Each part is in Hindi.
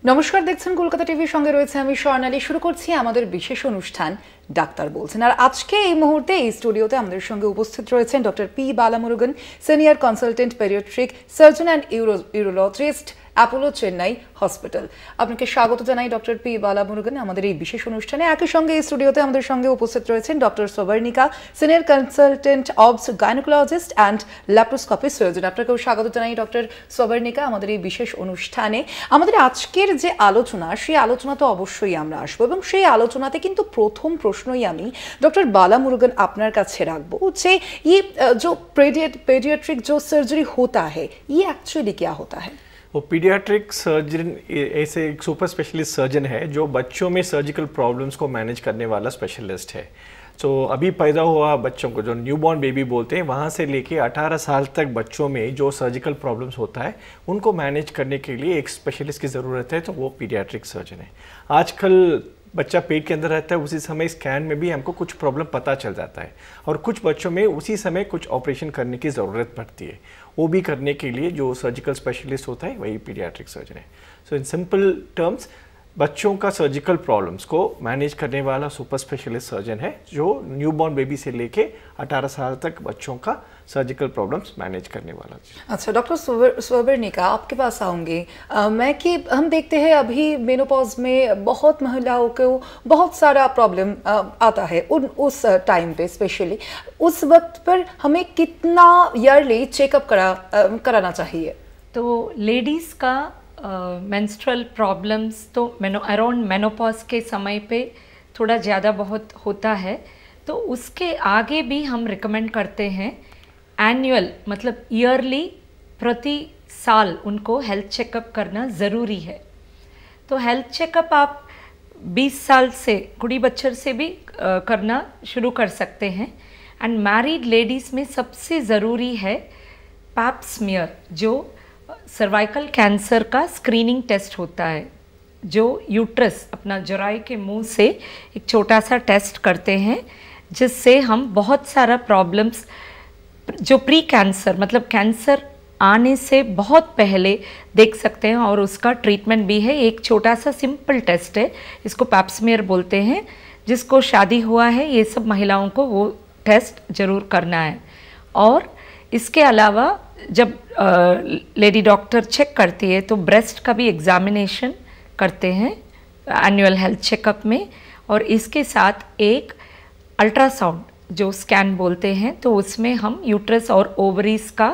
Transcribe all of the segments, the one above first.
নমস্কার, দেখছেন কলকাতা টিভির সঙ্গে রয়েছে আমি স্বর্ণালী। শুরু করছি আমাদের বিশেষ অনুষ্ঠান ডাক্তার বলছেন। আর আজকে এই মুহূর্তে এই স্টুডিওতে আমাদের সঙ্গে উপস্থিত রয়েছেন doctor P Balamurugan, senior consultant paediatric surgeon and urologist, Apollo Chennai hospital. আপনাকে স্বাগত জানাই ডক্টর পি বালামুরুগান আমাদের এই বিশেষ অনুষ্ঠানে। একই সঙ্গে এই স্টুডিওতে আমাদের সঙ্গে উপস্থিত রয়েছেন doctor Sabarnika, senior consultant obs gynaecologist and laparoscopy surgeon. আপনাকেও স্বাগত জানাই ডক্টর সবর্ণিকা আমাদের এই বিশেষ অনুষ্ঠানে। আমাদের আজকের যে আলোচনা, সেই আলোচনা তো অবশ্যই আমরা আসবো, এবং সেই আলোচনাতে কিন্তু প্রথম প্রশ্নই আমি ডॉक्टर बालामुरुगन আপনার কাছে রাখবো যে ये जो पेडियाट्रिक जो सर्जरी होता है ये एक्चुअली क्या होता है? वो पीडियाट्रिक सर्जन ऐसे एक सुपर स्पेशलिस्ट सर्जन है जो बच्चों में सर्जिकल प्रॉब्लम्स को मैनेज करने वाला स्पेशलिस्ट है। तो अभी पैदा हुआ बच्चों को जो न्यूबॉर्न बेबी बोलते हैं, वहाँ से लेके 18 साल तक बच्चों में जो सर्जिकल प्रॉब्लम्स होता है उनको मैनेज करने के लिए एक स्पेशलिस्ट की ज़रूरत है, तो वो पीडियाट्रिक सर्जन है। आजकल बच्चा पेट के अंदर रहता है, उसी समय स्कैन में भी हमको कुछ प्रॉब्लम पता चल जाता है, और कुछ बच्चों में उसी समय कुछ ऑपरेशन करने की ज़रूरत पड़ती है। वो भी करने के लिए जो सर्जिकल स्पेशलिस्ट होता है वही पीडियाट्रिक सर्जन है। सो इन सिंपल टर्म्स, बच्चों का सर्जिकल प्रॉब्लम्स को मैनेज करने वाला सुपर स्पेशलिस्ट सर्जन है जो न्यूबॉर्न बेबी से लेके 18 साल तक बच्चों का सर्जिकल प्रॉब्लम्स मैनेज करने वाला। अच्छा डॉक्टर स्वर्णिका, आपके पास आऊँगी मैं कि हम देखते हैं अभी मेनोपॉज में बहुत महिलाओं को बहुत सारा प्रॉब्लम आता है उस टाइम पे, स्पेशली उस वक्त पर हमें कितना ईयरली चेकअप कराना चाहिए? तो लेडीज़ का मेंस्ट्रुअल प्रॉब्लम्स तो अराउंड मेनोपॉज के समय पे थोड़ा ज़्यादा बहुत होता है, तो उसके आगे भी हम रिकमेंड करते हैं एनुअल मतलब ईयरली प्रति साल उनको हेल्थ चेकअप करना ज़रूरी है। तो हेल्थ चेकअप आप 20 साल से कुड़ी बच्चर से भी करना शुरू कर सकते हैं। एंड मैरिड लेडीज़ में सबसे ज़रूरी है पैप स्मीयर, जो सर्वाइकल कैंसर का स्क्रीनिंग टेस्ट होता है, जो यूट्रस अपना जराई के मुंह से एक छोटा सा टेस्ट करते हैं, जिससे हम बहुत सारा प्रॉब्लम्स जो प्री कैंसर मतलब कैंसर आने से बहुत पहले देख सकते हैं, और उसका ट्रीटमेंट भी है। एक छोटा सा सिंपल टेस्ट है, इसको पैप स्मीयर बोलते हैं। जिसको शादी हुआ है ये सब महिलाओं को वो टेस्ट ज़रूर करना है। और इसके अलावा जब लेडी डॉक्टर चेक करती है तो ब्रेस्ट का भी एग्जामिनेशन करते हैं एनुअल हेल्थ चेकअप में, और इसके साथ एक अल्ट्रासाउंड जो स्कैन बोलते हैं, तो उसमें हम यूट्रस और ओवरीज का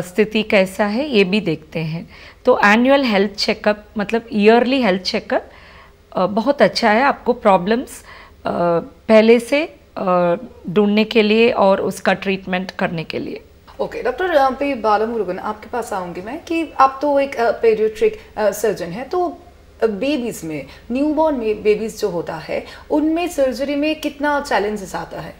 स्थिति कैसा है ये भी देखते हैं। तो एनुअल हेल्थ चेकअप मतलब ईयरली हेल्थ चेकअप बहुत अच्छा है आपको प्रॉब्लम्स पहले से ढूंढने के लिए और उसका ट्रीटमेंट करने के लिए। ओके डॉक्टर पी बालामुरुगन, आपके पास आऊँगी मैं कि आप तो एक पेडियाट्रिक सर्जन है, तो बेबीज़ में न्यूबॉर्न में बेबीज़ जो होता है उनमें सर्जरी में कितना चैलेंजेस आता है?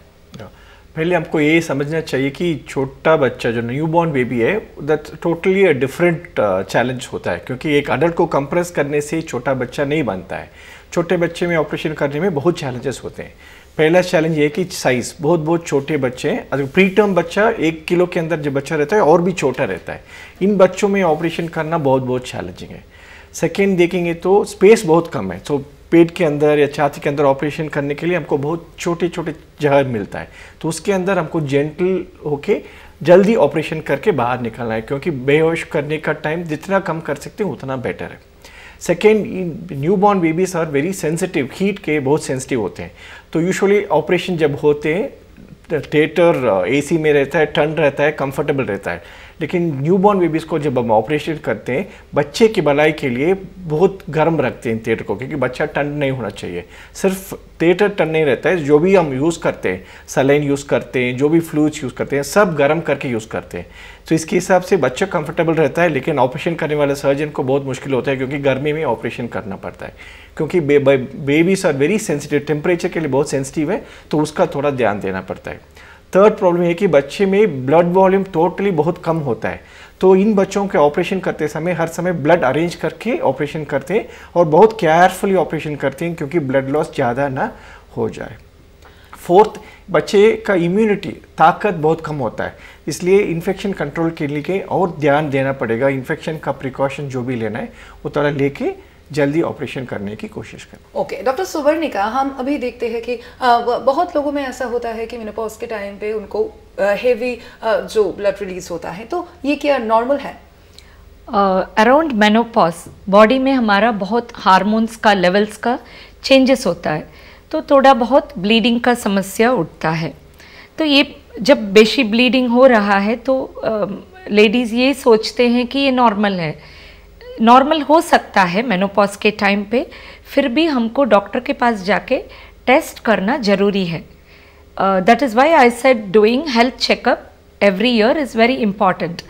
पहले हमको ये समझना चाहिए कि छोटा बच्चा जो न्यूबॉर्न बेबी है that totally a different challenge होता है, क्योंकि एक अडल्ट को कंप्रेस करने से छोटा बच्चा नहीं बनता है। छोटे बच्चे में ऑपरेशन करने में बहुत चैलेंजेस होते हैं। पहला चैलेंज ये है कि साइज़, बहुत छोटे बच्चे हैं। अगर प्री टर्म बच्चा 1 किलो के अंदर जो बच्चा रहता है और भी छोटा रहता है, इन बच्चों में ऑपरेशन करना बहुत चैलेंजिंग है। सेकेंड देखेंगे तो स्पेस बहुत कम है, तो पेट के अंदर या छाती के अंदर ऑपरेशन करने के लिए हमको बहुत छोटे जगह मिलता है, तो उसके अंदर हमको जेंटल होके जल्दी ऑपरेशन करके बाहर निकलना है, क्योंकि बेहोश करने का टाइम जितना कम कर सकते हैं उतना बेटर है। Second, newborn babies are very sensitive, heat के बहुत सेंसिटिव होते हैं। तो यूजुअली ऑपरेशन जब होते हैं थिएटर एसी में रहता है, ठंड रहता है, कंफर्टेबल रहता है, लेकिन न्यूबॉर्न बेबीज़ को जब हम ऑपरेशन करते हैं बच्चे की भलाई के लिए बहुत गर्म रखते हैं थिएटर को, क्योंकि बच्चा ठंड नहीं होना चाहिए। सिर्फ थिएटर ठंड नहीं रहता है, जो भी हम यूज़ करते हैं, सलाइन यूज़ करते हैं, जो भी फ्लूइड्स यूज़ करते हैं, सब गर्म करके यूज़ करते हैं। तो इसके हिसाब से बच्चा कंफर्टेबल रहता है, लेकिन ऑपरेशन करने वाले सर्जन को बहुत मुश्किल होता है, क्योंकि गर्मी में ऑपरेशन करना पड़ता है, क्योंकि babies are very sensitive, temperature के लिए बहुत सेंसिटिव है, तो उसका थोड़ा ध्यान देना पड़ता है। थर्ड प्रॉब्लम है कि बच्चे में ब्लड वॉल्यूम टोटली बहुत कम होता है, तो इन बच्चों के ऑपरेशन करते समय हर समय ब्लड अरेंज करके ऑपरेशन करते हैं और बहुत केयरफुली ऑपरेशन करते हैं, क्योंकि ब्लड लॉस ज़्यादा ना हो जाए। फोर्थ, बच्चे का इम्यूनिटी ताकत बहुत कम होता है, इसलिए इन्फेक्शन कंट्रोल के लिए और ध्यान देना पड़ेगा। इन्फेक्शन का प्रिकॉशन जो भी लेना है वो थोड़ा लेके जल्दी ऑपरेशन करने की कोशिश करें। ओके डॉक्टर सुवर्णिका, हम अभी देखते हैं कि बहुत लोगों में ऐसा होता है कि मेनोपॉज के टाइम पे उनको हेवी जो ब्लड रिलीज होता है, तो ये क्या नॉर्मल है? अराउंड मेनोपॉज बॉडी में हमारा बहुत हार्मोन्स का लेवल्स का चेंजेस होता है, तो थोड़ा बहुत ब्लीडिंग का समस्या उठता है। तो ये जब बेशी ब्लीडिंग हो रहा है तो लेडीज़ ये सोचते हैं कि ये नॉर्मल है। नॉर्मल हो सकता है मेनोपॉज के टाइम पे, फिर भी हमको डॉक्टर के पास जाके टेस्ट करना ज़रूरी है। That is why I said doing health checkup every year is very important,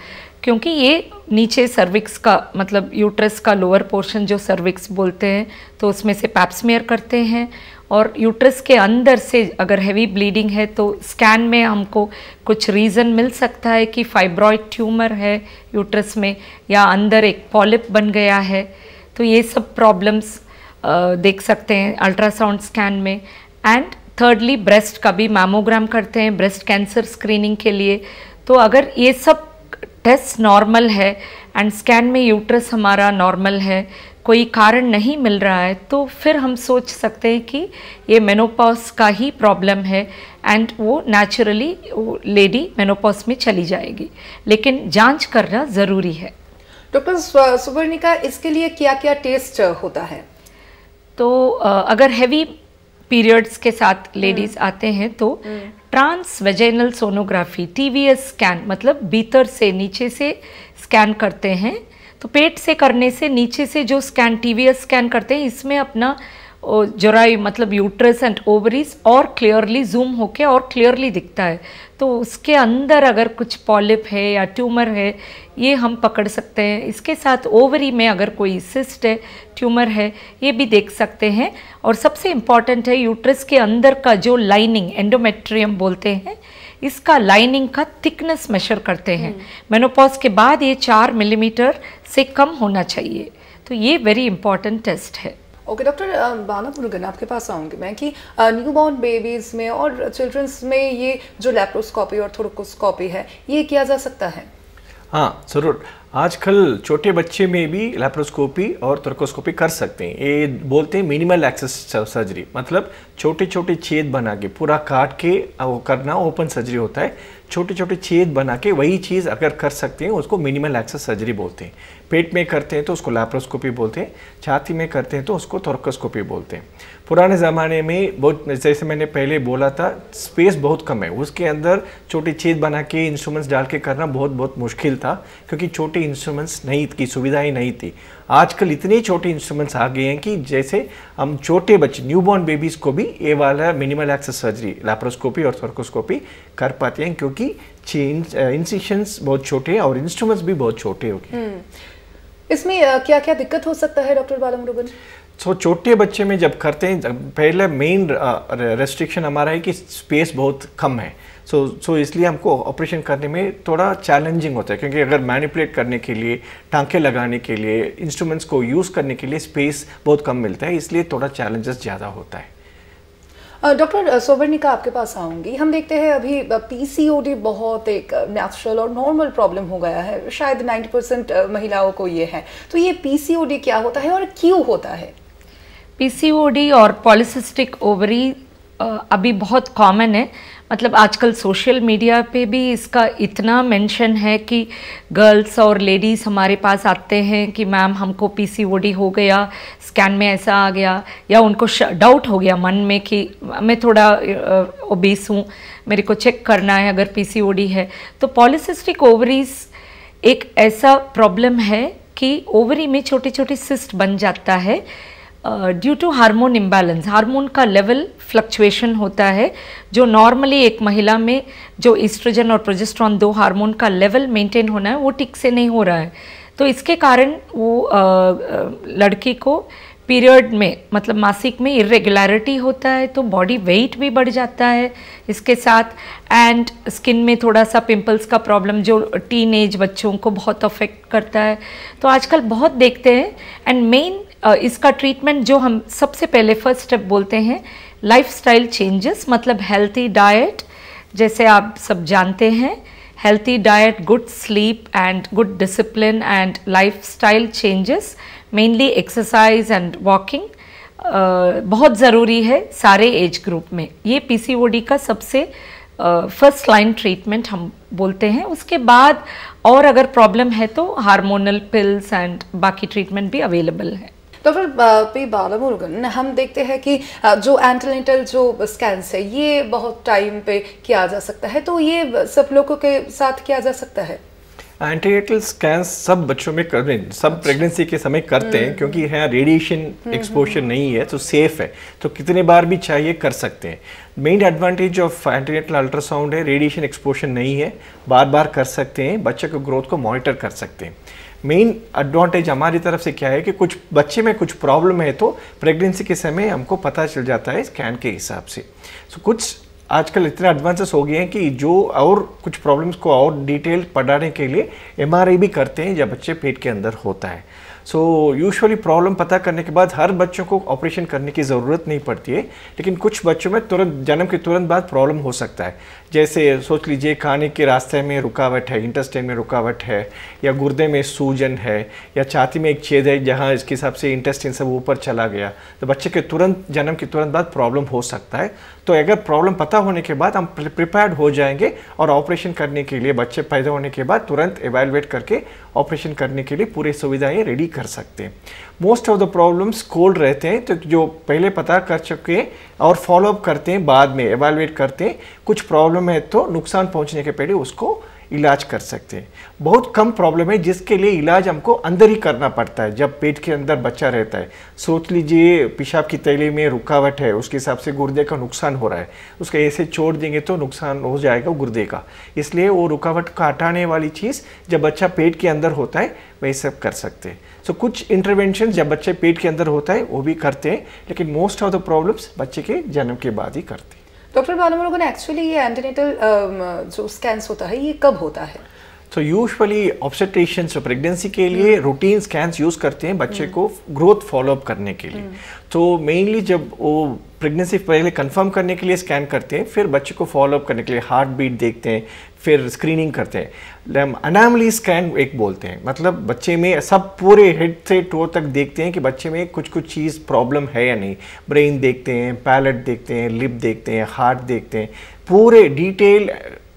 क्योंकि ये नीचे सर्विक्स का मतलब यूट्रस का लोअर पोर्शन जो सर्विक्स बोलते हैं, तो उसमें से पैप स्मीयर करते हैं, और यूट्रस के अंदर से अगर हैवी ब्लीडिंग है तो स्कैन में हमको कुछ रीज़न मिल सकता है कि फाइब्रॉइड ट्यूमर है यूट्रस में, या अंदर एक पॉलिप बन गया है। तो ये सब प्रॉब्लम्स देख सकते हैं अल्ट्रासाउंड स्कैन में। एंड थर्डली ब्रेस्ट का भी मैमोग्राम करते हैं ब्रेस्ट कैंसर स्क्रीनिंग के लिए। तो अगर ये सब टेस्ट नॉर्मल है एंड स्कैन में यूट्रस हमारा नॉर्मल है, कोई कारण नहीं मिल रहा है, तो फिर हम सोच सकते हैं कि ये मेनोपॉज का ही प्रॉब्लम है एंड वो नेचुरली वो लेडी मेनोपॉज में चली जाएगी, लेकिन जांच करना ज़रूरी है। डॉक्टर सुवर्णिका, इसके लिए क्या क्या टेस्ट होता है? तो अगर हैवी पीरियड्स के साथ लेडीज़ आते हैं तो transvaginal sonography TVS scan, मतलब भीतर से नीचे से स्कैन करते हैं। तो पेट से करने से नीचे से जो स्कैन TVS स्कैन करते हैं, इसमें अपना जोराई मतलब यूट्रस एंड ओवरीज और क्लियरली जूम होके और क्लियरली दिखता है। तो उसके अंदर अगर कुछ पॉलिप है या ट्यूमर है, ये हम पकड़ सकते हैं। इसके साथ ओवरी में अगर कोई सिस्ट है, ट्यूमर है, ये भी देख सकते हैं। और सबसे इम्पॉर्टेंट है यूट्रस के अंदर का जो लाइनिंग, एंडोमेट्रियम बोलते हैं, इसका लाइनिंग का थिकनेस मेजर करते हैं। मेनोपॉज के बाद ये 4 मिलीमीटर से कम होना चाहिए। तो ये वेरी इंपॉर्टेंट टेस्ट है। ओके डॉक्टर बालामुरुगन, आपके पास आऊँगी मैं कि न्यूबॉर्न बेबीज़ में और चिल्ड्रंस में ये जो लैप्रोस्कोपी और थोरकोस्कोपी है, ये किया जा सकता है? हाँ ज़रूर, आजकल छोटे बच्चे में भी लैप्रोस्कोपी और थोरकोस्कोपी कर सकते हैं। ये बोलते हैं मिनिमल एक्सेस सर्जरी, मतलब छोटे छोटे छेद बना के पूरा काट के वो करना ओपन सर्जरी होता है। छोटे छोटे छेद बना के वही चीज़ अगर कर सकते हैं उसको मिनिमल एक्सेस सर्जरी बोलते हैं। पेट में करते हैं तो उसको लैप्रोस्कोपी बोलते हैं, छाती में करते हैं तो उसको थोरकोस्कोपी बोलते हैं। पुराने ज़माने में बहुत, जैसे मैंने पहले बोला था, स्पेस बहुत कम है, उसके अंदर छोटे छेद बना के इंस्ट्रूमेंट्स डाल के करना बहुत मुश्किल था, क्योंकि छोटे इंस्ट्रूमेंट्स नहीं की सुविधाएं नहीं थी। आजकल इतने छोटे इंस्ट्रूमेंट्स आ गए हैं कि जैसे हम छोटे बच्चे न्यूबॉर्न बेबीज़ को भी ये वाला मिनिमल एक्सेस सर्जरी लैप्रोस्कोपी और थोरकोस्कोपी कर पाते हैं, क्योंकि इंसिशंस बहुत छोटे हैं और इंस्ट्रूमेंट्स भी बहुत छोटे हो गए। इसमें क्या क्या दिक्कत हो सकता है डॉक्टर बालामुरुगन? सो छोटे बच्चे में जब करते हैं, पहले मेन रेस्ट्रिक्शन हमारा है कि स्पेस बहुत कम है। सो इसलिए हमको ऑपरेशन करने में थोड़ा चैलेंजिंग होता है, क्योंकि अगर मैनिपुलेट करने के लिए, टांके लगाने के लिए, इंस्ट्रूमेंट्स को यूज़ करने के लिए स्पेस बहुत कम मिलता है, इसलिए थोड़ा चैलेंजेस ज़्यादा होता है। डॉक्टर सुवर्णिका, आपके पास आऊँगी। हम देखते हैं अभी PCOD बहुत एक नेचुरल और नॉर्मल प्रॉब्लम हो गया है, शायद 90% महिलाओं को ये है। तो ये PCOD क्या होता है और क्यों होता है? PCOD और पॉलीसिस्टिक ओवरी अभी बहुत कॉमन है। मतलब आजकल सोशल मीडिया पे भी इसका इतना मेंशन है कि गर्ल्स और लेडीज़ हमारे पास आते हैं कि मैम हमको PCOD हो गया, स्कैन में ऐसा आ गया, या उनको डाउट हो गया मन में कि मैं थोड़ा ओबीस हूँ, मेरे को चेक करना है अगर PCOD है। तो पॉलीसिस्टिक ओवरीज एक ऐसा प्रॉब्लम है कि ओवरी में छोटे छोटे सिस्ट बन जाता है due to hormone imbalance. Hormone का लेवल फ्लक्चुएशन होता है, जो नॉर्मली एक महिला में जो ईस्ट्रोजन और प्रोजेस्टेरॉन 2 हार्मोन का लेवल मेंटेन होना है वो ठीक से नहीं हो रहा है। तो इसके कारण वो लड़की को पीरियड में मतलब मासिक में इरेगुलरिटी होता है, तो बॉडी वेट भी बढ़ जाता है इसके साथ, एंड स्किन में थोड़ा सा पिंपल्स का प्रॉब्लम जो टीनेज बच्चों को बहुत अफेक्ट करता है। तो आजकल बहुत देखते हैं। एंड मेन इसका ट्रीटमेंट जो हम सबसे पहले फर्स्ट स्टेप बोलते हैं, लाइफस्टाइल चेंजेस, मतलब हेल्थी डाइट, जैसे आप सब जानते हैं, healthy diet, good sleep and good discipline and lifestyle changes mainly exercise and walking बहुत ज़रूरी है सारे एज ग्रुप में। ये पीसीओडी का सबसे फर्स्ट लाइन ट्रीटमेंट हम बोलते हैं। उसके बाद और अगर प्रॉब्लम है तो हार्मोनल पिल्स एंड बाकी ट्रीटमेंट भी अवेलेबल है। डॉक्टर पी बालामुरुगन, हम देखते हैं कि जो एंटीनेटल जो स्कैन्स है ये बहुत टाइम पे किया जा सकता है, तो ये सब लोगों के साथ किया जा सकता है? एंटीनेटल स्कैन्स सब बच्चों में कर रहे हैं, सब प्रेगनेंसी के समय करते हैं, क्योंकि यहाँ रेडिएशन एक्सपोजर नहीं है तो सेफ है, तो कितने बार भी चाहिए कर सकते हैं। Main advantage of antenatal ultrasound है रेडिएशन एक्सपोजर नहीं है, बार बार कर सकते हैं, बच्चे के ग्रोथ को मॉनिटर कर सकते हैं। मेन एडवांटेज हमारी तरफ से क्या है कि कुछ बच्चे में कुछ प्रॉब्लम है तो प्रेगनेंसी के समय हमको पता चल जाता है स्कैन के हिसाब से। सो कुछ आजकल इतने एडवांसेस हो गए हैं कि जो और कुछ प्रॉब्लम्स को और डिटेल पढ़ाने के लिए एमआरआई भी करते हैं जब बच्चे पेट के अंदर होता है। सो यूजुअली प्रॉब्लम पता करने के बाद हर बच्चों को ऑपरेशन करने की ज़रूरत नहीं पड़ती है, लेकिन कुछ बच्चों में तुरंत जन्म के तुरंत बाद प्रॉब्लम हो सकता है। जैसे सोच लीजिए खाने के रास्ते में रुकावट है, इंटेस्टाइन में रुकावट है, या गुर्दे में सूजन है, या छाती में एक छेद है जहाँ इसके हिसाब से इंटेस्टाइन सब ऊपर चला गया, तो बच्चे के तुरंत जन्म के तुरंत बाद प्रॉब्लम हो सकता है। तो अगर प्रॉब्लम पता होने के बाद हम प्रिपेयर्ड हो जाएंगे और ऑपरेशन करने के लिए बच्चे पैदा होने के बाद तुरंत एवेलुएट करके ऑपरेशन करने के लिए पूरी सुविधाएं रेडी कर सकते हैं। Most of the problems cold रहते हैं, तो जो पहले पता कर चुके और फॉलोअप करते हैं, बाद में एवेलुएट करते हैं। कुछ प्रॉब्लम है तो नुकसान पहुंचने के पहले उसको इलाज कर सकते हैं। बहुत कम प्रॉब्लम है जिसके लिए इलाज हमको अंदर ही करना पड़ता है जब पेट के अंदर बच्चा रहता है। सोच लीजिए पेशाब की थैली में रुकावट है, उसके हिसाब से गुर्दे का नुकसान हो रहा है, उसका ऐसे छोड़ देंगे तो नुकसान हो जाएगा गुर्दे का, इसलिए वो रुकावट का हटाने वाली चीज़ जब बच्चा पेट के अंदर होता है वही सब कर सकते हैं। सो कुछ इंटरवेंशन जब बच्चे पेट के अंदर होता है वो भी करते हैं, लेकिन मोस्ट ऑफ द प्रॉब्लम्स बच्चे के जन्म के बाद ही करते हैं। डॉक्टर बालामुरुगन, एक्चुअली ये एंटीनेटल जो स्कैन्स होता है ये कब होता है? तो यूजुअली ऑब्स्टेट्रिशियंस प्रेगनेंसी के लिए रूटीन स्कैन्स यूज़ करते हैं बच्चे को ग्रोथ फॉलोअप करने के लिए। तो मेनली जब वो प्रेगनेंसी पहले कंफर्म करने के लिए स्कैन करते हैं, फिर बच्चे को फॉलोअप करने के लिए हार्ट बीट देखते हैं, फिर स्क्रीनिंग करते हैं। अनॉमली स्कैन एक बोलते हैं, मतलब बच्चे में सब पूरे हेड से टो तक देखते हैं कि बच्चे में कुछ चीज़ प्रॉब्लम है या नहीं। ब्रेन देखते हैं, पैलेट देखते हैं, लिप देखते हैं, हार्ट देखते हैं, पूरे डिटेल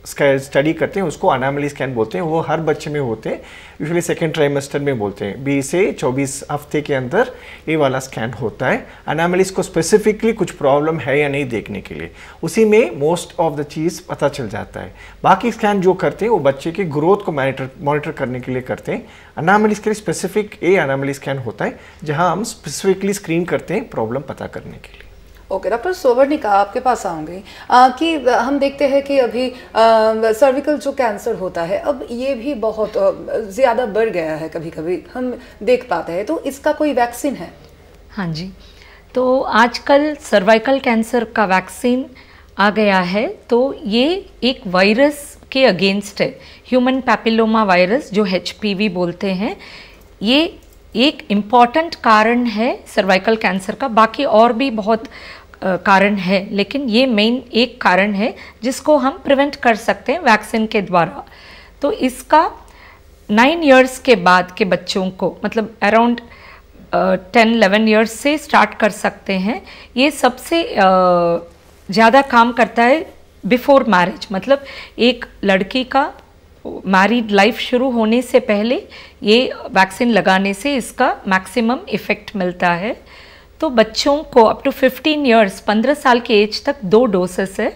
स्टडी करते हैं, उसको अनॉमली स्कैन बोलते हैं। वो हर बच्चे में होते हैं, यूजुअली सेकेंड ट्राइमेस्टर में बोलते हैं। 20 से 24 हफ्ते के अंदर ये वाला स्कैन होता है। अनॉमलीज को स्पेसिफिकली कुछ प्रॉब्लम है या नहीं देखने के लिए, उसी में मोस्ट ऑफ द चीज़ पता चल जाता है। बाकी स्कैन जो करते हैं वो बच्चे की ग्रोथ को मॉनिटर करने के लिए करते हैं। अनॉमलीज के लिए स्पेसिफिक ये अनॉमली स्कैन होता है जहाँ हम स्पेसिफिकली स्क्रीन करते हैं प्रॉब्लम पता करने के लिए। ओके डॉक्टर सोवर्णिका, आपके पास आऊँगी कि हम देखते हैं कि अभी सर्विकल जो कैंसर होता है अब ये भी बहुत ज़्यादा बढ़ गया है, कभी कभी हम देख पाते हैं, तो इसका कोई वैक्सीन है? हाँ जी, तो आजकल सर्वाइकल कैंसर का वैक्सीन आ गया है। तो ये एक वायरस के अगेंस्ट है, ह्यूमन पैपिलोमा वायरस जो HPV बोलते हैं। ये एक इम्पॉर्टेंट कारण है सर्वाइकल कैंसर का, बाकी और भी बहुत कारण है, लेकिन ये मेन एक कारण है जिसको हम प्रिवेंट कर सकते हैं वैक्सीन के द्वारा। तो इसका 9 इयर्स के बाद के बच्चों को, मतलब अराउंड 10-11 इयर्स से स्टार्ट कर सकते हैं। ये सबसे ज़्यादा काम करता है बिफोर मैरिज, मतलब एक लड़की का मैरिड लाइफ शुरू होने से पहले ये वैक्सीन लगाने से इसका मैक्सिमम इफ़ेक्ट मिलता है। तो बच्चों को अप टू 15 इयर्स, 15 साल के एज तक 2 डोसेस है।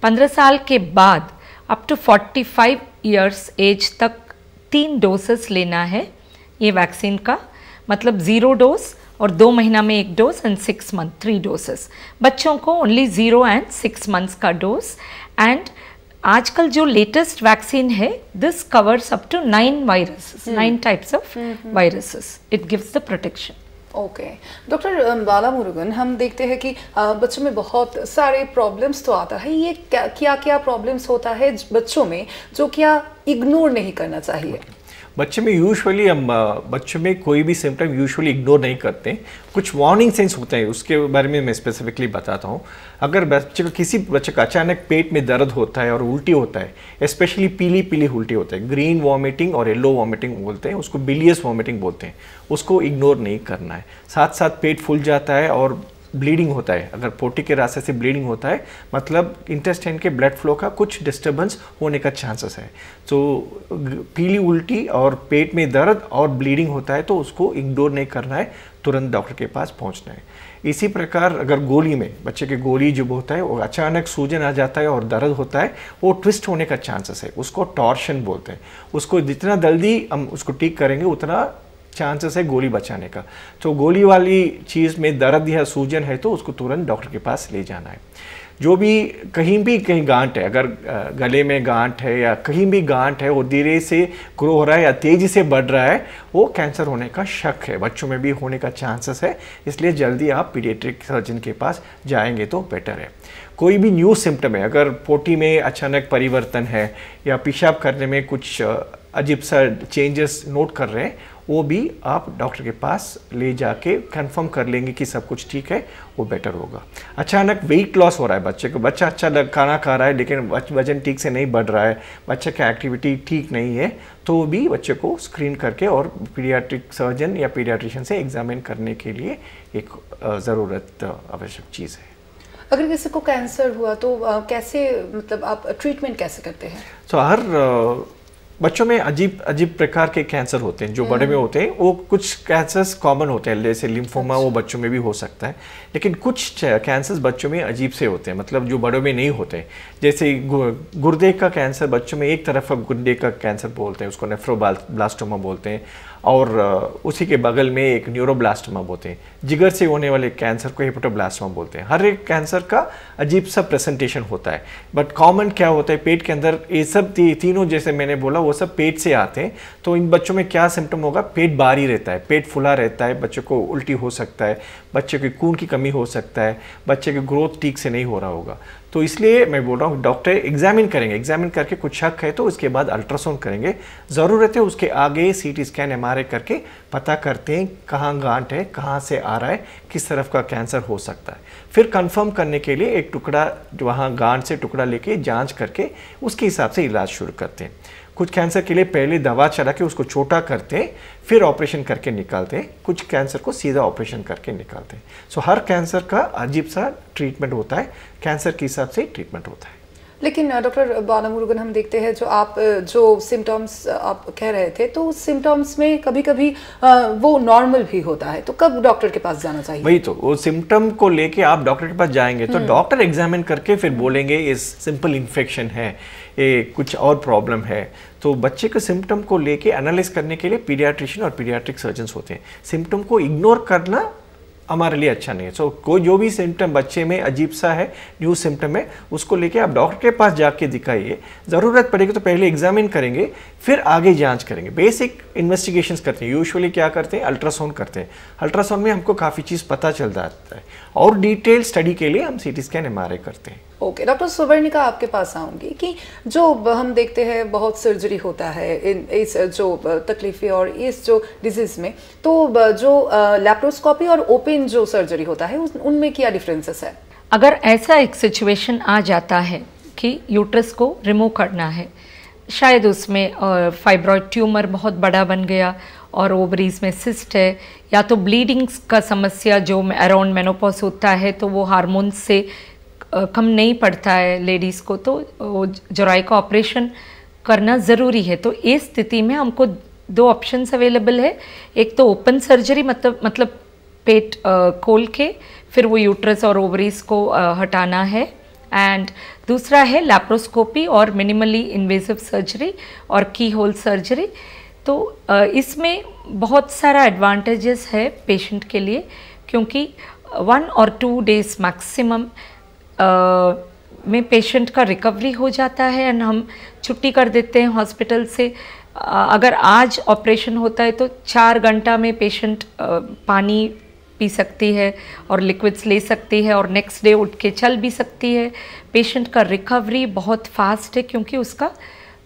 15 साल के बाद अप टू 45 इयर्स एज तक 3 डोसेस लेना है ये वैक्सीन का, मतलब 0 डोज और 2 महीना में 1 डोज एंड 6 मंथ 3 डोसेस। बच्चों को ओनली 0 एंड 6 मंथ्स का डोज। एंड आजकल जो लेटेस्ट वैक्सीन है, this covers up to 9 viruses, 9 types of viruses. It gives the protection. Okay doctor Balamurugan, हम देखते हैं कि बच्चों में बहुत सारे प्रॉब्लम्स तो आता है, ये क्या क्या प्रॉब्लम्स होता है बच्चों में जो क्या इग्नोर नहीं करना चाहिए? बच्चे में यूजुअली हम बच्चों में कोई भी सिम्टम यूजुअली इग्नोर नहीं करते हैं। कुछ वार्निंग साइंस होते हैं, उसके बारे में मैं स्पेसिफिकली बताता हूँ। अगर किसी बच्चे का अचानक पेट में दर्द होता है और उल्टी होता है, स्पेशली पीली पीली उल्टी होता है, ग्रीन वॉमिटिंग और येलो वॉमिटिंग बोलते हैं, उसको बिलियस वॉमिटिंग बोलते हैं, उसको इग्नोर नहीं करना है। साथ साथ पेट फूल जाता है और ब्लीडिंग होता है, अगर पोटी के रास्ते से ब्लीडिंग होता है मतलब इंटेस्टाइन के ब्लड फ्लो का कुछ डिस्टर्बेंस होने का चांसेस है। तो पीली उल्टी और पेट में दर्द और ब्लीडिंग होता है तो उसको इग्नोर नहीं करना है, तुरंत डॉक्टर के पास पहुंचना है। इसी प्रकार अगर गोली में बच्चे के गोली जो होता है वो अचानक सूजन आ जाता है और दर्द होता है, वो ट्विस्ट होने का चांसेस है, उसको टॉर्शन बोलते हैं। उसको जितना जल्दी हम उसको ठीक करेंगे उतना चांसेस है गोली बचाने का। तो गोली वाली चीज़ में दर्द या सूजन है तो उसको तुरंत डॉक्टर के पास ले जाना है। जो भी कहीं गांठ है, अगर गले में गांठ है या कहीं भी गांठ है, वो धीरे से ग्रो हो रहा है या तेज़ी से बढ़ रहा है, वो कैंसर होने का शक है, बच्चों में भी होने का चांसेस है। इसलिए जल्दी आप पीडियाट्रिक सर्जन के पास जाएंगे तो बेटर है। कोई भी न्यू सिम्टम है, अगर पोटी में अचानक परिवर्तन है या पेशाब करने में कुछ अजीब सा चेंजेस नोट कर रहे हैं, वो भी आप डॉक्टर के पास ले जाके कंफर्म कर लेंगे कि सब कुछ ठीक है, वो बेटर होगा। अचानक वेट लॉस हो रहा है बच्चे को, बच्चा अच्छा खाना खा रहा है लेकिन वजन ठीक से नहीं बढ़ रहा है, बच्चे का एक्टिविटी ठीक नहीं है, तो भी बच्चे को स्क्रीन करके और पीडियाट्रिक सर्जन या पीडियाट्रिशियन से एग्जामिन करने के लिए एक ज़रूरत आवश्यक चीज़ है। अगर किसी को कैंसर हुआ तो कैसे, मतलब आप ट्रीटमेंट कैसे करते हैं? तो हर बच्चों में अजीब प्रकार के कैंसर होते हैं जो बड़े में होते हैं। वो कुछ कैंसर्स कॉमन होते हैं, जैसे लिम्फोमा, वो बच्चों में भी हो सकता है, लेकिन कुछ कैंसर्स बच्चों में अजीब से होते हैं, मतलब जो बड़ों में नहीं होते। जैसे गुर्दे का कैंसर बच्चों में एक तरफ गुर्दे का कैंसर बोलते हैं, उसको नेफ्रोब्लास्टोमा बोलते हैं, और उसी के बगल में एक न्यूरोब्लास्टोमा बोलते हैं। जिगर से होने वाले कैंसर को हेपेटोब्लास्टोमा बोलते हैं। हर एक कैंसर का अजीब सा प्रेजेंटेशन होता है, बट कॉमन क्या होता है, पेट के अंदर ये सब तीनों जैसे मैंने बोला वो सब पेट से आते हैं। तो इन बच्चों में क्या सिम्टम होगा, पेट भारी रहता है, पेट फुला रहता है, बच्चे को उल्टी हो सकता है, बच्चे की खून की कमी हो सकता है, बच्चे की ग्रोथ ठीक से नहीं हो रहा होगा। तो इसलिए मैं बोल रहा हूँ डॉक्टर एग्जामिन करेंगे, एग्जामिन करके कुछ शक है तो उसके बाद अल्ट्रासाउंड करेंगे, ज़रूरत है उसके आगे सीटी स्कैन एमआरआई करके पता करते हैं कहाँ गांठ है, कहाँ से आ रहा है, किस तरफ का कैंसर हो सकता है। फिर कंफर्म करने के लिए एक टुकड़ा वहाँ गांठ से टुकड़ा लेके जांच करके उसके हिसाब से इलाज शुरू करते हैं। कुछ कैंसर के लिए पहले दवा चला के उसको छोटा करते हैं, फिर ऑपरेशन करके निकालते हैं, कुछ कैंसर को सीधा ऑपरेशन करके निकालते हैं। सो हर कैंसर का अजीब सा ट्रीटमेंट होता है, कैंसर के हिसाब से ट्रीटमेंट होता है। लेकिन डॉक्टर बालामुरुगन, हम देखते हैं जो सिम्टम्स आप कह रहे थे, तो उस सिम्टम्स में कभी कभी वो नॉर्मल भी होता है, तो कब डॉक्टर के पास जाना चाहिए? वही तो, वो सिम्टम को लेके आप डॉक्टर के पास जाएंगे तो डॉक्टर एग्जामिन करके फिर बोलेंगे ये सिंपल इन्फेक्शन है, ये कुछ और प्रॉब्लम है। तो बच्चे के सिम्टम को लेके एनालाइज करने के लिए पीडियाट्रिशियन और पीडियाट्रिक सर्जन्स होते हैं। सिम्टम को इग्नोर करना हमारे लिए अच्छा नहीं है। सो कोई जो भी सिम्टम बच्चे में अजीब सा है, न्यू सिम्टम है, उसको लेके आप डॉक्टर के पास जाके दिखाइए। ज़रूरत पड़ेगी तो पहले एग्जामिन करेंगे, फिर आगे जांच करेंगे, बेसिक इन्वेस्टिगेशंस करते हैं। यूजुअली क्या करते हैं, अल्ट्रासाउंड करते हैं। अल्ट्रासाउंड में हमको काफ़ी चीज़ पता चल जाता है, और डिटेल स्टडी के लिए हम सीटी स्कैन एमआरआई करते हैं। ओके डॉक्टर सुवर्णिका, आपके पास आऊँगी कि जो हम देखते हैं बहुत सर्जरी होता है इस जो तकलीफ़ें और इस जो डिजीज़ में, तो जो लैप्रोस्कोपी और ओपन जो सर्जरी होता है उनमें क्या डिफरेंसेस है? अगर ऐसा एक सिचुएशन आ जाता है कि यूट्रस को रिमूव करना है, शायद उसमें फाइब्रॉइड ट्यूमर बहुत बड़ा बन गया और ओवरीज में सिस्ट है, या तो ब्लीडिंग का समस्या जो अराउंड मेनोपॉज होता है तो वो हार्मोन से कम नहीं पड़ता है लेडीज़ को, तो जोराई का ऑपरेशन करना ज़रूरी है। तो इस स्थिति में हमको दो ऑप्शंस अवेलेबल है। एक तो ओपन सर्जरी, मतलब पेट खोल के फिर वो यूट्रस और ओवरीज को हटाना है, एंड दूसरा है लैप्रोस्कोपी और मिनिमली इन्वेसिव सर्जरी और की होल सर्जरी। तो इसमें बहुत सारा एडवांटेजेस है पेशेंट के लिए, क्योंकि 1 और 2 डेज मैक्सिमम में पेशेंट का रिकवरी हो जाता है एंड हम छुट्टी कर देते हैं हॉस्पिटल से। अगर आज ऑपरेशन होता है तो 4 घंटा में पेशेंट पानी पी सकती है और लिक्विड्स ले सकती है और नेक्स्ट डे उठ के चल भी सकती है। पेशेंट का रिकवरी बहुत फास्ट है क्योंकि उसका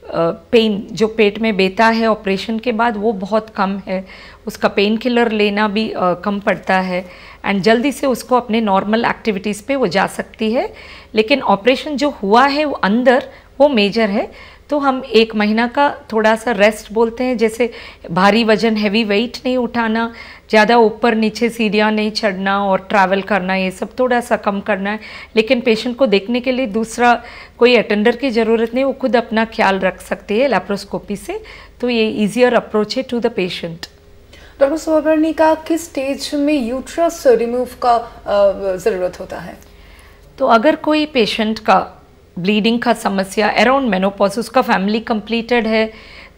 पेन जो पेट में बेता है ऑपरेशन के बाद वो बहुत कम है, उसका पेन किलर लेना भी कम पड़ता है एंड जल्दी से उसको अपने नॉर्मल एक्टिविटीज़ पे वो जा सकती है। लेकिन ऑपरेशन जो हुआ है वो अंदर वो मेजर है, तो हम 1 महीना का थोड़ा सा रेस्ट बोलते हैं, जैसे भारी वजन हैवी वेट नहीं उठाना, ज़्यादा ऊपर नीचे सीढ़ियाँ नहीं चढ़ना और ट्रैवल करना, ये सब थोड़ा सा कम करना है। लेकिन पेशेंट को देखने के लिए दूसरा कोई अटेंडर की ज़रूरत नहीं, वो खुद अपना ख्याल रख सकती है लैप्रोस्कोपी से, तो ये ईजियर अप्रोच है टू द पेशेंट। डॉक्टर सुवर्णिका, किस स्टेज में यूट्रस रिमूव का ज़रूरत होता है? तो अगर कोई पेशेंट का ब्लीडिंग का समस्या अराउंड मेनोपॉज, उसका फैमिली कंप्लीटेड है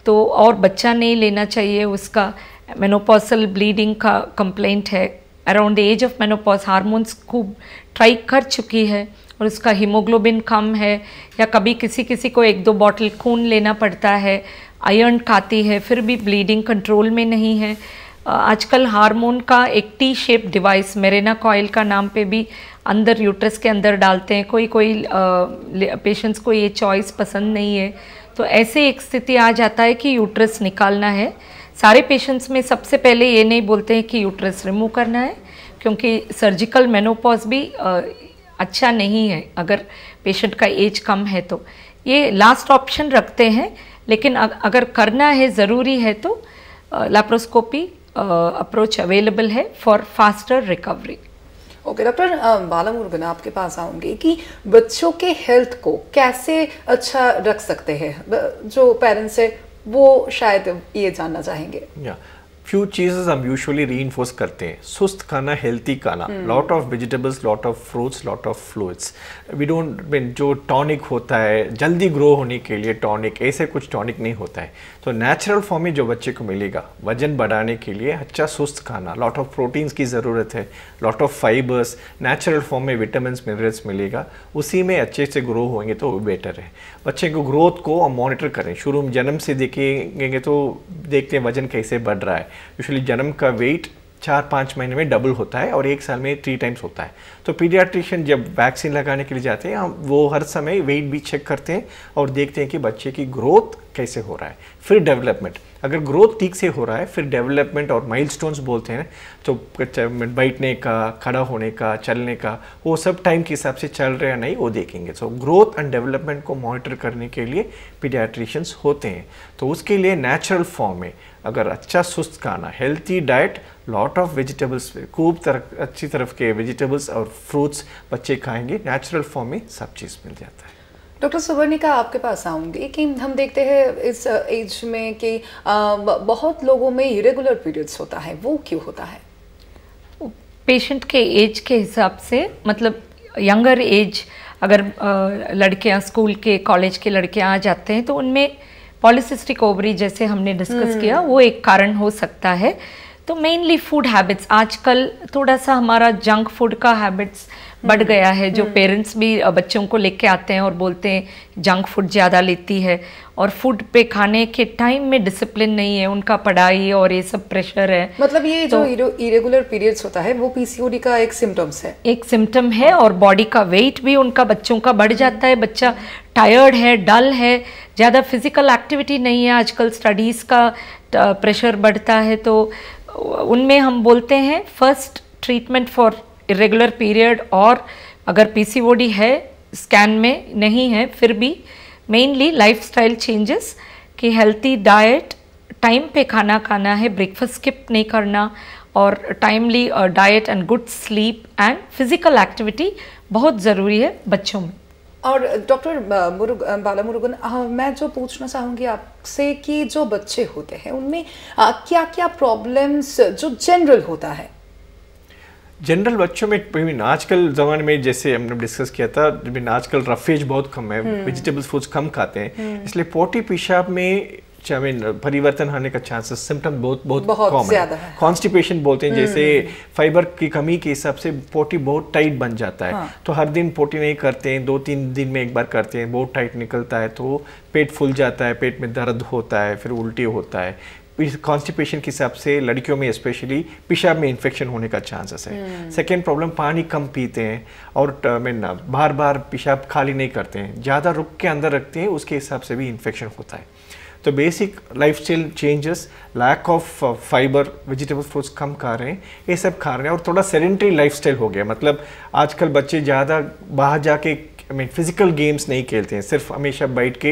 तो और बच्चा नहीं लेना चाहिए, उसका मेनोपॉजल ब्लीडिंग का कंप्लेंट है, around the age of menopause hormones खूब ट्राई कर चुकी है और उसका हीमोग्लोबिन कम है, या कभी किसी किसी को 1-2 बॉटल खून लेना पड़ता है, आयरन खाती है फिर भी ब्लीडिंग कंट्रोल में नहीं है। आजकल हार्मोन का एक T shape device Marina coil का नाम पे भी अंदर यूट्रस के अंदर डालते हैं, कोई पेशेंट्स को ये चॉइस पसंद नहीं है, तो ऐसे एक स्थिति आ जाता है कि यूट्रस निकालना है। सारे पेशेंट्स में सबसे पहले ये नहीं बोलते हैं कि यूट्रस रिमूव करना है, क्योंकि सर्जिकल मेनोपॉज भी अच्छा नहीं है अगर पेशेंट का एज कम है, तो ये लास्ट ऑप्शन रखते हैं। लेकिन अगर करना है, ज़रूरी है, तो लैप्रोस्कोपी अप्रोच अवेलेबल है for faster recovery. Okay doctor Balamurugan, आपके पास आऊँगी कि बच्चों के हेल्थ को कैसे अच्छा रख सकते हैं, जो पेरेंट्स है वो शायद ये जानना चाहेंगे। फ्यू चीज़ेस हम यूजुअली रीइंफोर्स करते हैं, सुस्त खाना, हेल्थी खाना, lot of vegetables, lot of fruits, lot of fluids. We don't mean जो टॉनिक होता है जल्दी ग्रो होने के लिए टॉनिक, ऐसे कुछ टॉनिक नहीं होता है, तो नेचुरल फॉर्म में जो बच्चे को मिलेगा वजन बढ़ाने के लिए अच्छा सुस्त खाना, लॉट ऑफ प्रोटीन्स की ज़रूरत है, lot of fibres, natural form में विटामिन मिनरल्स मिलेगा, उसी में अच्छे से ग्रो होंगे तो बेटर है। बच्चे को ग्रोथ को हम मॉनिटर करें, शुरू में जन्म से देखेंगे तो देखते हैं वजन कैसे बढ़ रहा है। यूजुअली जन्म का वेट 4-5 महीने में डबल होता है और 1 साल में 3 टाइम्स होता है। तो पीडियाट्रिशियन जब वैक्सीन लगाने के लिए जाते हैं, हम वो हर समय वेट भी चेक करते हैं और देखते हैं कि बच्चे की ग्रोथ कैसे हो रहा है। फिर डेवलपमेंट, अगर ग्रोथ ठीक से हो रहा है, फिर डेवलपमेंट और माइलस्टोन्स बोलते हैं, तो बैठने का, खड़ा होने का, चलने का, वो सब टाइम के हिसाब से चल रहे हैं नहीं, वो देखेंगे। सो ग्रोथ एंड डेवलपमेंट को मॉनिटर करने के लिए पीडियाट्रिशियंस होते हैं। तो उसके लिए नेचुरल फॉर्म में अगर अच्छा सुस्त खाना, healthy diet, lot of vegetables, खूब अच्छी तरफ के वेजिटेबल्स और फ्रूट्स बच्चे खाएंगे, नेचुरल फॉर्म में सब चीज़ मिल जाता है। डॉक्टर सुवर्णिका, आपके पास आऊँगी कि हम देखते हैं इस एज में कि बहुत लोगों में इरेगुलर पीरियड्स होता है, वो क्यों होता है? पेशेंट के एज के हिसाब से, मतलब यंगर एज, अगर लड़कियां स्कूल के, कॉलेज के लड़के आ जाते हैं तो उनमें पॉलीसिस्टिक ओवरी जैसे हमने डिस्कस किया, वो एक कारण हो सकता है। तो मेनली फूड हैबिट्स, आजकल थोड़ा सा हमारा जंक फूड का हैबिट्स बढ़ गया है, जो पेरेंट्स भी बच्चों को लेके आते हैं और बोलते हैं जंक फूड ज़्यादा लेती है, और फूड पे खाने के टाइम में डिसिप्लिन नहीं है, उनका पढ़ाई और ये सब प्रेशर है। मतलब ये तो जो इरेगुलर पीरियड्स होता है वो पीसीओडी का एक सिम्टम्स है, एक सिम्टम है, और बॉडी का वेट भी उनका बच्चों का बढ़ जाता है, बच्चा टायर्ड है, डल है, ज़्यादा फिजिकल एक्टिविटी नहीं है, आजकल स्टडीज़ का प्रेशर बढ़ता है, तो उनमें हम बोलते हैं first treatment for irregular period, और अगर पीसीओडी है, स्कैन में नहीं है, फिर भी मेनली लाइफस्टाइल चेंजेस, कि हेल्थी डाइट, टाइम पे खाना खाना है, ब्रेकफास्ट स्किप नहीं करना, और timely diet and good sleep and physical activity बहुत ज़रूरी है बच्चों में। और डॉक्टर बालामुरुगन, मैं जो पूछना चाहूँगी आपसे कि जो बच्चे होते हैं उनमें क्या क्या प्रॉब्लम्स जो जनरल होता है? जनरल बच्चों में आजकल ज़माने में जैसे हमने डिस्कस किया था, आजकल रफेज बहुत कम है, वेजिटेबल्स फ्रूट्स कम खाते हैं, इसलिए पोटी पेशाब में परिवर्तन होने का चांसेस, सिम्टम बहुत कॉमन है। कॉन्स्टिपेशन बोलते हैं, जैसे फाइबर की कमी के हिसाब से पोटी बहुत टाइट बन जाता है। तो हर दिन पोटी नहीं करते हैं, 2-3 दिन में एक बार करते हैं, बहुत टाइट निकलता है, तो पेट फूल जाता है, पेट में दर्द होता है, फिर उल्टी होता है। कॉन्स्टिपेशन के हिसाब से लड़कियों में स्पेशली पेशाब में इन्फेक्शन होने का चांसेस है। सेकेंड प्रॉब्लम, पानी कम पीते हैं और बार बार पेशाब खाली नहीं करते हैं, ज़्यादा रुक के अंदर रखते हैं, उसके हिसाब से भी इन्फेक्शन होता है। तो basic lifestyle changes, lack of fibre, vegetable fruits कम खा रहे हैं, ये सब खा रहे हैं, और थोड़ा सेडेंटरी लाइफस्टाइल हो गया। मतलब आजकल बच्चे ज़्यादा बाहर जाके फिजिकल गेम्स नहीं खेलते हैं, सिर्फ हमेशा बैठ के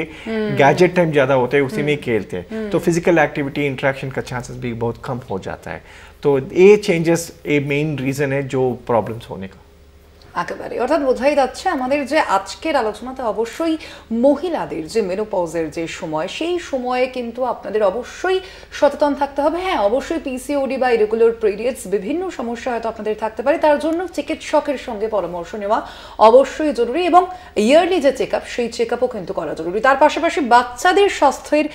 गैजेट टाइम ज़्यादा होता है उसी में खेलते हैं, तो फिजिकल एक्टिविटी इंटरेक्शन का चांसेस भी बहुत कम हो जाता है। तो ये चेंजेस ए मेन रीज़न है जो प्रॉब्लम्स होने का। একেবারে, অর্থাৎ বোঝাই যাচ্ছে আমাদের যে আজকের আলোচনাতে অবশ্যই মহিলাদের যে মেনোপজের যে সময়, সেই সময়ে কিন্তু আপনাদের অবশ্যই সচেতন থাকতে হবে। হ্যাঁ, অবশ্যই পিসিওডি বা ইরেগুলার পিরিয়ডস বিভিন্ন সমস্যা হয়তো আপনাদের থাকতে পারে, তার জন্য চিকিৎসকের সঙ্গে পরামর্শ নেওয়া অবশ্যই জরুরি, এবং ইয়ারলি যে চেক আপ সেই চেক আপও কিন্তু করা জরুরি। তার পাশাপাশি বাচ্চাদের স্বাস্থ্যের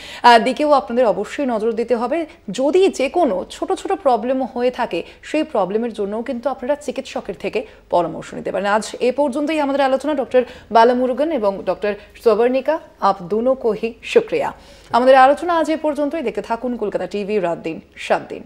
দিকেও আপনাদের অবশ্যই নজর দিতে হবে। যদি যে কোনো ছোট ছোট প্রবলেম হয়ে থাকে, সেই প্রবলেমের জন্যও কিন্তু আপনারা চিকিৎসকের থেকে পরামর্শ নিতে পারেন। आज ए পর্যন্তই আমাদের আলোচনা। ডক্টর বালামুরুগন এবং ডক্টর স্বর্ণিকা, आप दोनों को ही शुक्रिया। আমাদের আলোচনা আজ এ পর্যন্তই। দেখতে থাকুন কলকাতা টিভি, রাত দিন 7 দিন।